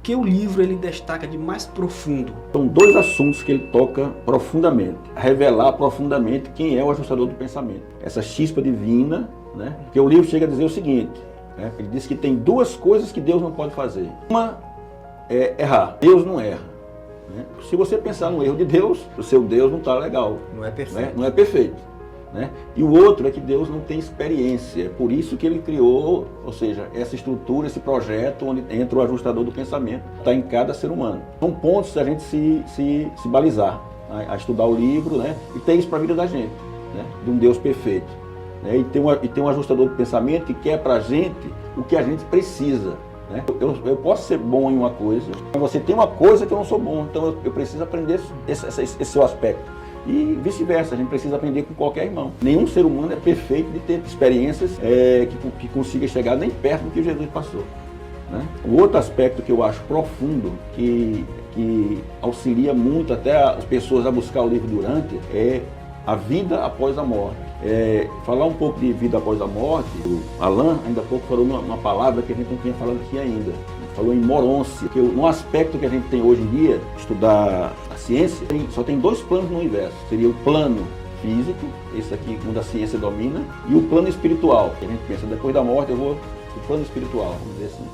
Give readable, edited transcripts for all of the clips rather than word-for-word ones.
que o livro ele destaca de mais profundo? São dois assuntos que ele toca profundamente. Revelar profundamente quem é o ajustador do pensamento. Essa chispa divina, né? Porque o livro chega a dizer o seguinte, né? Ele diz que tem duas coisas que Deus não pode fazer. Uma é errar. Deus não erra. Né? Se você pensar no erro de Deus, o seu Deus não está legal. Não é perfeito. Né? Não é perfeito. Né? E o outro é que Deus não tem experiência. É por isso que ele criou, ou seja, essa estrutura, esse projeto onde entra o ajustador do pensamento. Está em cada ser humano. São pontos da gente se balizar, a estudar o livro, né? E ter isso para a vida da gente, né? De um Deus perfeito. Né? E tem um ajustador do pensamento que quer para a gente o que a gente precisa. Né? Eu posso ser bom em uma coisa, mas você tem uma coisa que eu não sou bom, então eu preciso aprender esse seu aspecto. E vice-versa, a gente precisa aprender com qualquer irmão. Nenhum ser humano é perfeito de ter experiências que consiga chegar nem perto do que Jesus passou. Né? O outro aspecto que eu acho profundo, que auxilia muito até as pessoas a buscar o livro Durante, é a vida após a morte. Falar um pouco de vida após a morte, o Alan ainda há pouco falou uma palavra que a gente não tinha falado aqui ainda. Falou em morôncia, que no aspecto que a gente tem hoje em dia, estudar a ciência, só tem dois planos no universo. Seria o plano físico, esse aqui onde a ciência domina, e o plano espiritual, que a gente pensa, depois da morte eu vou o plano espiritual, vamos dizer assim.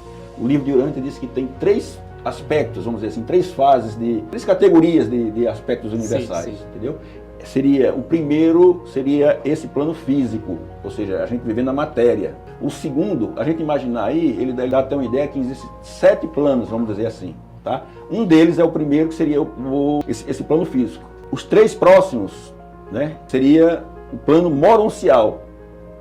O livro de Durante diz que tem três aspectos, vamos dizer assim, três fases, três categorias de aspectos universais, sim. Entendeu? O primeiro seria esse plano físico, ou seja, a gente vivendo na matéria. O segundo, a gente imaginar aí, ele dá até uma ideia que existem 7 planos, vamos dizer assim. Tá? Um deles é o primeiro, que seria esse plano físico. Os 3 próximos, né, seria o plano moroncial.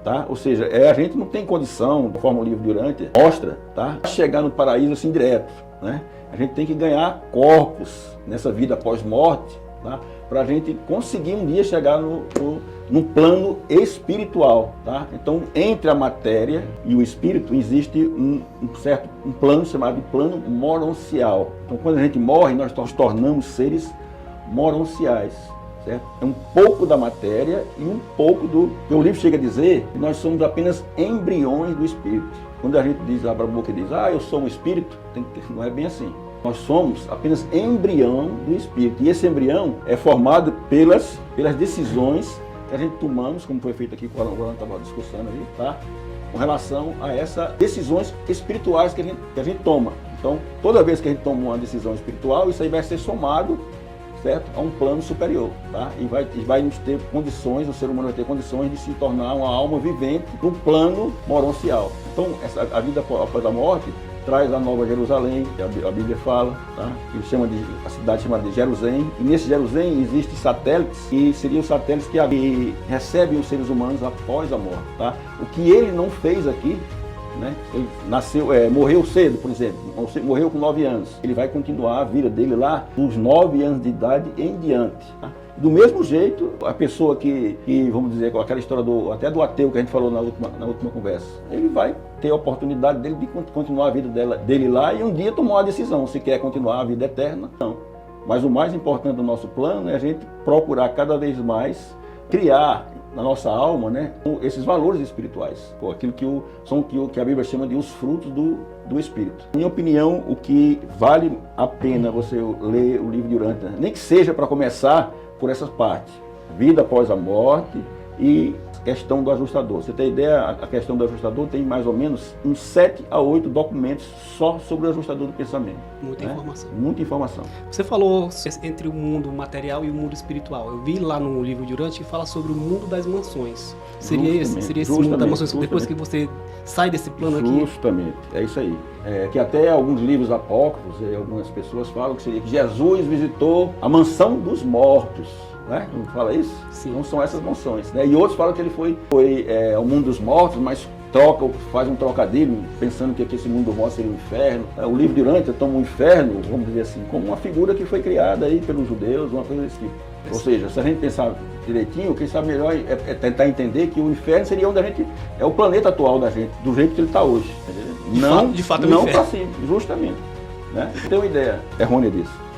Tá? Ou seja, a gente não tem condição, conforme o livro Durante mostra, tá? Chegar no paraíso assim direto. Né? A gente tem que ganhar corpos nessa vida pós-morte, tá? Para a gente conseguir um dia chegar no plano espiritual. Tá? Então, entre a matéria e o espírito, existe um plano chamado de plano moroncial. Então, quando a gente morre, nós nos tornamos seres moronciais. Certo? É um pouco da matéria e um pouco do... O livro chega a dizer que nós somos apenas embriões do espírito. Quando a gente abre a boca e diz, eu sou um espírito, não é bem assim. Nós somos apenas embrião do espírito. E esse embrião é formado pelas decisões que a gente tomamos, como foi feito aqui com o Alan estava discussando ali, tá? Com relação a essas decisões espirituais que a gente toma. Então, toda vez que a gente toma uma decisão espiritual, isso aí vai ser somado, certo? A um plano superior, tá? E vai nos ter condições, o ser humano vai ter condições de se tornar uma alma vivente no plano moroncial. Então, a vida após a morte traz a Nova Jerusalém, que a Bíblia fala, tá? Que a cidade chamada de Jerusalém. E nesse Jerusalém existem satélites, que seriam satélites que recebem os seres humanos após a morte. Tá? O que ele não fez aqui, né? Ele morreu cedo, por exemplo, morreu com 9 anos. Ele vai continuar a vida dele lá dos 9 anos de idade em diante. Tá? Do mesmo jeito, a pessoa que, vamos dizer, com aquela história até do ateu que a gente falou na última conversa, ele vai ter a oportunidade dele de continuar a vida dele lá e um dia tomar uma decisão, se quer continuar a vida eterna, não. Mas o mais importante do nosso plano é a gente procurar cada vez mais criar na nossa alma, né, esses valores espirituais, aquilo que a Bíblia chama de os frutos do Espírito. Na minha opinião, o que vale a pena você ler o livro de Durante, né, nem que seja para começar por essas partes, vida após a morte e questão do ajustador. Você tem ideia, a questão do ajustador tem mais ou menos uns 7 a 8 documentos só sobre o ajustador do pensamento. Muita informação. Muita informação. Você falou entre o mundo material e o mundo espiritual. Eu vi lá no livro Durante que fala sobre o mundo das mansões. Seria esse mundo das mansões, depois que você sai desse plano aqui? Justamente, é isso aí. Que até alguns livros apócrifos, algumas pessoas falam que seria que Jesus visitou a mansão dos mortos. Né? Não fala isso? Sim. Então são essas mansões. Né? E outros falam que ele foi ao mundo dos mortos, mas faz um trocadilho, pensando que esse mundo dos mortos seria o inferno. O livro de Durante toma o inferno, vamos dizer assim, como uma figura que foi criada aí pelos judeus, uma coisa desse tipo. Ou seja, se a gente pensar direitinho, quem sabe melhor é tentar entender que o inferno seria onde a gente é o planeta atual da gente, do jeito que ele está hoje. De fato, não para cima, justamente. Né? Tem uma ideia errônea disso.